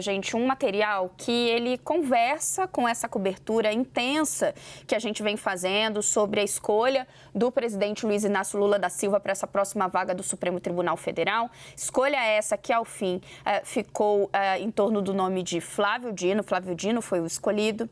gente, um material que ele conversa com essa cobertura intensa que a gente vem fazendo sobre a escolha do presidente Luiz Inácio Lula da Silva para essa próxima vaga do Supremo Tribunal Federal. Escolha essa que, ao fim, ficou em torno do nome de Flávio Dino. Flávio Dino foi o escolhido.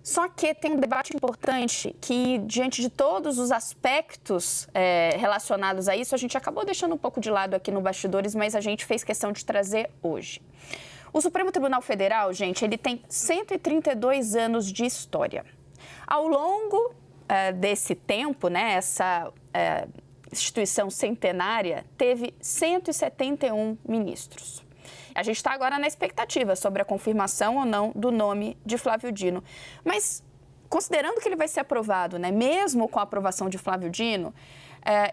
Só que tem um debate importante que, diante de todos os aspectos relacionados a isso, a gente acabou deixando um pouco de lado aqui no Bastidores, mas a gente fez questão de trazer hoje. O Supremo Tribunal Federal, gente, ele tem 132 anos de história. Ao longo desse tempo, né, essa instituição centenária teve 171 ministros. A gente está agora na expectativa sobre a confirmação ou não do nome de Flávio Dino. Mas, considerando que ele vai ser aprovado, né, mesmo com a aprovação de Flávio Dino,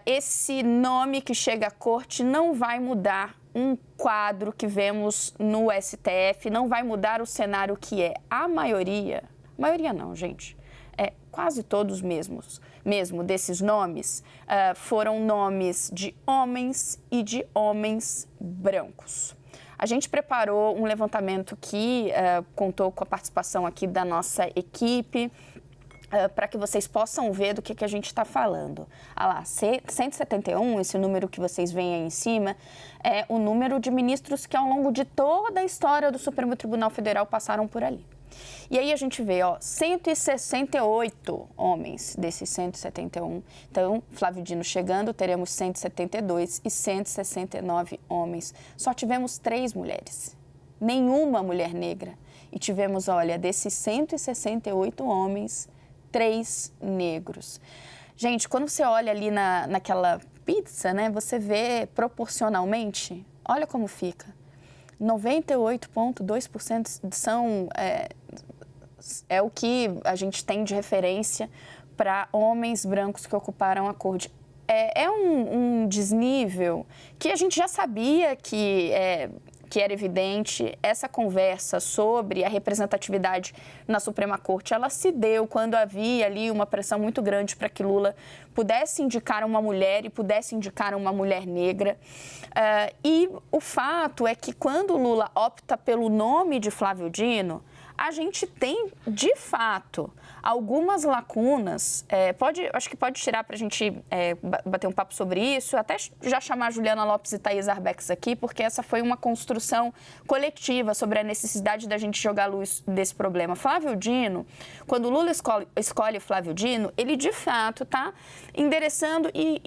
esse nome que chega à corte não vai mudar um quadro que vemos no STF, não vai mudar o cenário que é a maioria não, gente, quase todos mesmo desses nomes foram nomes de homens e de homens brancos. A gente preparou um levantamento que contou com a participação aqui da nossa equipe, para que vocês possam ver do que a gente está falando. Ah lá, 171, esse número que vocês veem aí em cima, é o número de ministros que ao longo de toda a história do Supremo Tribunal Federal passaram por ali. E aí a gente vê, 168 homens desses 171. Então, Flávio Dino chegando, teremos 172 e 169 homens. Só tivemos 3 mulheres, nenhuma mulher negra. E tivemos, olha, desses 168 homens, 3 negros. Gente, quando você olha ali naquela pizza, né, você vê proporcionalmente, olha como fica. 98,2% são é o que a gente tem de referência para homens brancos que ocuparam a corte. É um desnível que a gente já sabia que era evidente. Essa conversa sobre a representatividade na Suprema Corte, ela se deu quando havia ali uma pressão muito grande para que Lula pudesse indicar uma mulher e pudesse indicar uma mulher negra. E o fato é que quando Lula opta pelo nome de Flávio Dino, a gente tem, de fato, algumas lacunas. Acho que pode tirar para a gente bater um papo sobre isso, até já chamar Juliana Lopes e Thaís Arbex aqui, porque essa foi uma construção coletiva sobre a necessidade da gente jogar luz desse problema. Flávio Dino, quando Lula escolhe Flávio Dino, ele, de fato, está endereçando e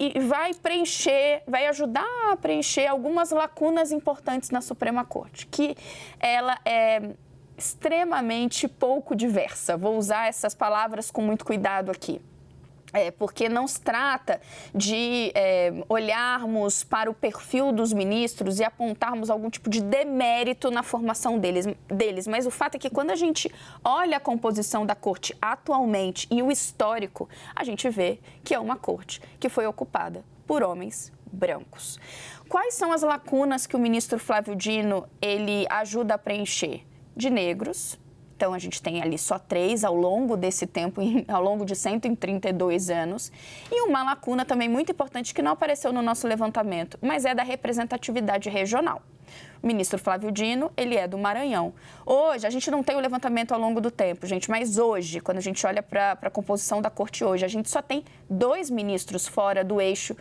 vai ajudar a preencher algumas lacunas importantes na Suprema Corte, que ela é extremamente pouco diversa. Vou usar essas palavras com muito cuidado aqui. Porque não se trata de olharmos para o perfil dos ministros e apontarmos algum tipo de demérito na formação deles. Mas o fato é que quando a gente olha a composição da corte atualmente e o histórico, a gente vê que é uma corte que foi ocupada por homens brancos. Quais são as lacunas que o ministro Flávio Dino ele ajuda a preencher? De negros. Então, a gente tem ali só 3 ao longo desse tempo, ao longo de 132 anos. E uma lacuna também muito importante que não apareceu no nosso levantamento, mas é da representatividade regional. O ministro Flávio Dino, ele é do Maranhão. Hoje, a gente não tem o levantamento ao longo do tempo, gente, mas hoje, quando a gente olha para a composição da corte hoje, a gente só tem 2 ministros fora do eixo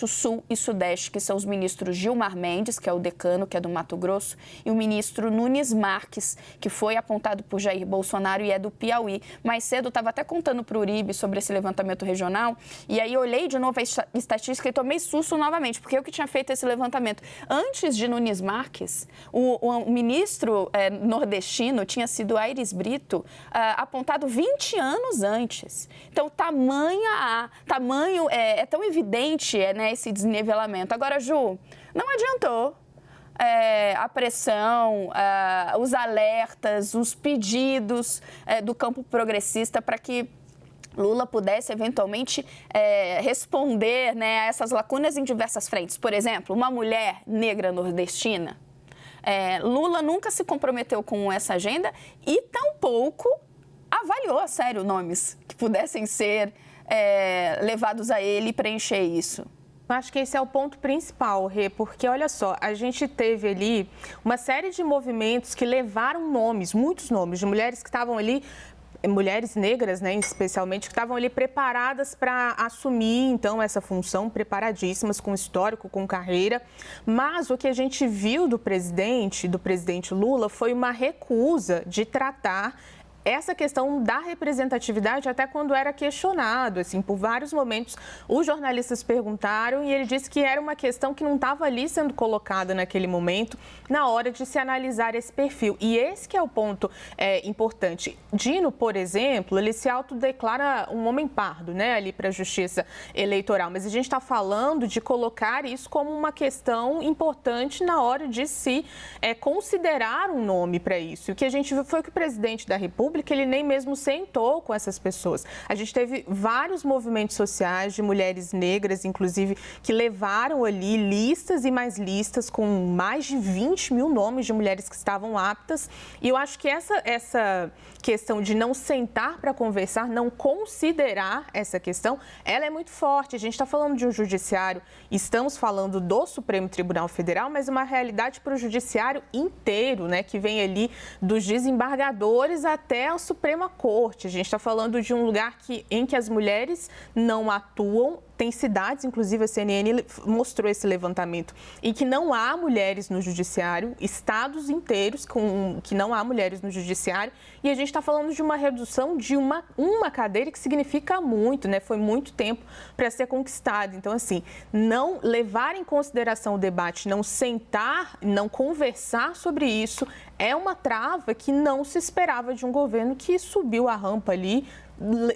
sul e sudeste, que são os ministros Gilmar Mendes, que é o decano, que é do Mato Grosso, e o ministro Nunes Marques, que foi apontado por Jair Bolsonaro e é do Piauí. Mais cedo, eu estava até contando para o Uribe sobre esse levantamento regional, e aí olhei de novo a estatística e tomei susto novamente, porque eu que tinha feito esse levantamento. Antes de Nunes Marques, o ministro nordestino tinha sido Aires Brito, apontado 20 anos antes. Então, é tão evidente esse desnivelamento. Agora, Ju, não adiantou. A pressão, os alertas, os pedidos do campo progressista para que Lula pudesse eventualmente responder a essas lacunas em diversas frentes. Por exemplo, uma mulher negra nordestina. Lula nunca se comprometeu com essa agenda e tampouco avaliou a sério nomes que pudessem ser levados a ele e preencher isso. Acho que esse é o ponto principal, Rê, porque olha só, a gente teve ali uma série de movimentos que levaram nomes, muitos nomes de mulheres que estavam ali, mulheres negras, né, especialmente, que estavam ali preparadas para assumir, então, essa função, preparadíssimas, com histórico, com carreira. Mas o que a gente viu do presidente Lula, foi uma recusa de tratar essa questão da representatividade, até quando era questionado, assim, por vários momentos, os jornalistas perguntaram e ele disse que era uma questão que não estava ali sendo colocada naquele momento, na hora de se analisar esse perfil. E esse que é o ponto importante. Dino, por exemplo, ele se autodeclara um homem pardo, né, ali para a Justiça Eleitoral, mas a gente está falando de colocar isso como uma questão importante na hora de se considerar um nome para isso. O que a gente viu foi que o presidente da República, ele nem mesmo sentou com essas pessoas. A gente teve vários movimentos sociais de mulheres negras, inclusive, que levaram ali listas e mais listas com mais de 20 mil nomes de mulheres que estavam aptas. E eu acho que essa questão de não sentar para conversar, não considerar essa questão, ela é muito forte. A gente está falando de um judiciário, estamos falando do Supremo Tribunal Federal, mas uma realidade para o judiciário inteiro, né, que vem ali dos desembargadores até a Suprema Corte. A gente está falando de um lugar em que as mulheres não atuam. Tem cidades, inclusive a CNN mostrou esse levantamento, em que não há mulheres no judiciário, estados inteiros que não há mulheres no judiciário, e a gente está falando de uma redução de uma cadeira que significa muito, né? Foi muito tempo para ser conquistada. Então, assim, não levar em consideração o debate, não sentar, não conversar sobre isso, é uma trava que não se esperava de um governo que subiu a rampa ali,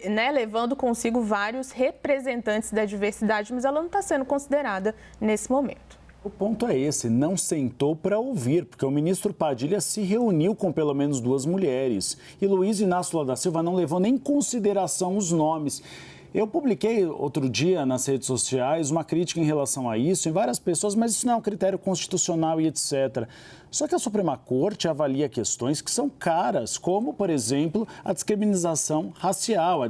né, levando consigo vários representantes da diversidade, mas ela não está sendo considerada nesse momento. O ponto é esse, não sentou para ouvir, porque o ministro Padilha se reuniu com pelo menos 2 mulheres e Luiz Inácio Lula da Silva não levou nem em consideração os nomes. Eu publiquei outro dia nas redes sociais uma crítica em relação a isso, em várias pessoas, mas isso não é um critério constitucional e etc. Só que a Suprema Corte avalia questões que são caras, como, por exemplo, a discriminação racial,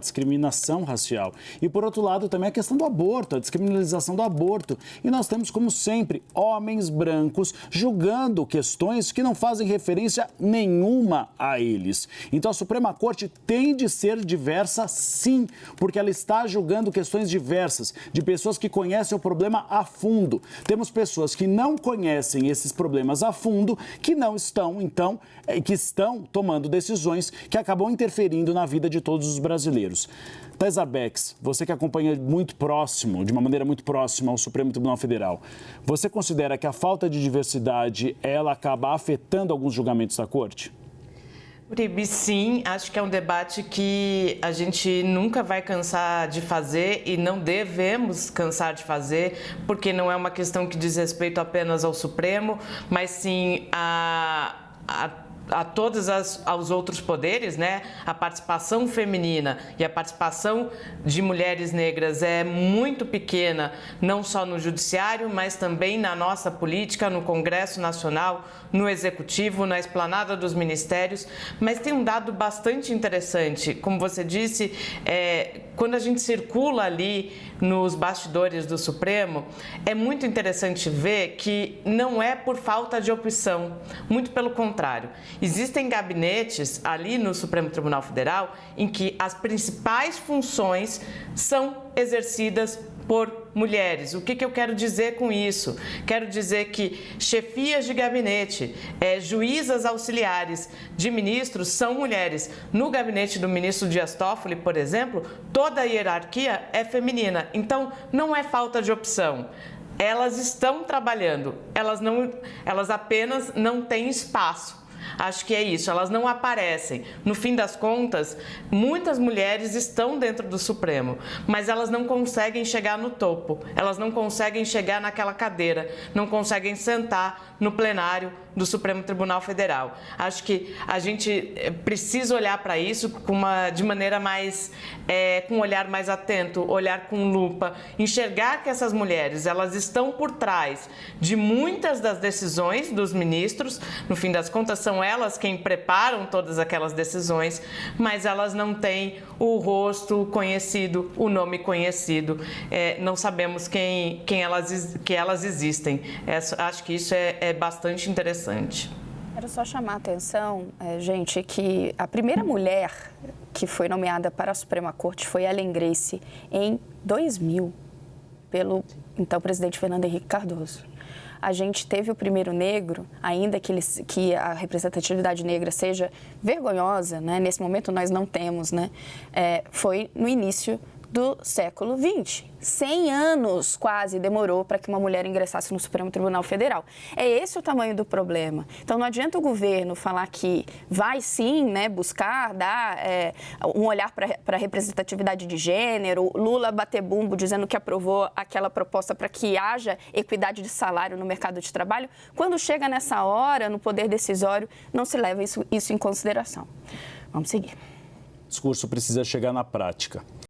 E, por outro lado, também a questão do aborto, a descriminalização do aborto. E nós temos, como sempre, homens brancos julgando questões que não fazem referência nenhuma a eles. Então, a Suprema Corte tem de ser diversa, sim, porque ela está julgando questões diversas, de pessoas que conhecem o problema a fundo. Temos pessoas que não conhecem esses problemas a fundo, que não estão, então, que estão tomando decisões que acabam interferindo na vida de todos os brasileiros. Thais Arbex, você que acompanha muito próximo, de uma maneira muito próxima ao Supremo Tribunal Federal, você considera que a falta de diversidade, ela acaba afetando alguns julgamentos da Corte? Uribe, sim, acho que é um debate que a gente nunca vai cansar de fazer e não devemos cansar de fazer, porque não é uma questão que diz respeito apenas ao Supremo, mas sim a todos aos outros poderes, né? A participação feminina e a participação de mulheres negras é muito pequena, não só no judiciário, mas também na nossa política, no Congresso Nacional, no Executivo, na esplanada dos ministérios. Mas tem um dado bastante interessante, como você disse, quando a gente circula ali nos bastidores do Supremo, é muito interessante ver que não é por falta de opção, muito pelo contrário. Existem gabinetes ali no Supremo Tribunal Federal em que as principais funções são exercidas por mulheres. O que eu quero dizer com isso? Quero dizer que chefias de gabinete, juízas auxiliares de ministros são mulheres. No gabinete do ministro Dias Toffoli, por exemplo, toda a hierarquia é feminina. Então, não é falta de opção. Elas estão trabalhando, elas apenas não têm espaço. Acho que é isso, elas não aparecem. No fim das contas, muitas mulheres estão dentro do Supremo, mas elas não conseguem chegar no topo, elas não conseguem chegar naquela cadeira, não conseguem sentar no plenário do Supremo Tribunal Federal. Acho que a gente precisa olhar para isso de maneira mais, com um olhar mais atento, olhar com lupa, enxergar que essas mulheres, elas estão por trás de muitas das decisões dos ministros. No fim das contas, são elas quem preparam todas aquelas decisões, mas elas não têm o rosto conhecido, o nome conhecido. Não sabemos que elas existem. Acho que isso é bastante interessante. Quero só chamar a atenção, gente, que a primeira mulher que foi nomeada para a Suprema Corte foi Ellen Grace em 2000, pelo então presidente Fernando Henrique Cardoso. A gente teve o primeiro negro, ainda que a representatividade negra seja vergonhosa, né? Nesse momento nós não temos, né? Foi no início do século XX. 100 anos quase demorou para que uma mulher ingressasse no Supremo Tribunal Federal. É esse o tamanho do problema. Então, não adianta o governo falar que vai sim, né, buscar dar um olhar para a representatividade de gênero, Lula bater bumbo dizendo que aprovou aquela proposta para que haja equidade de salário no mercado de trabalho. Quando chega nessa hora, no poder decisório, não se leva isso em consideração. Vamos seguir. O discurso precisa chegar na prática.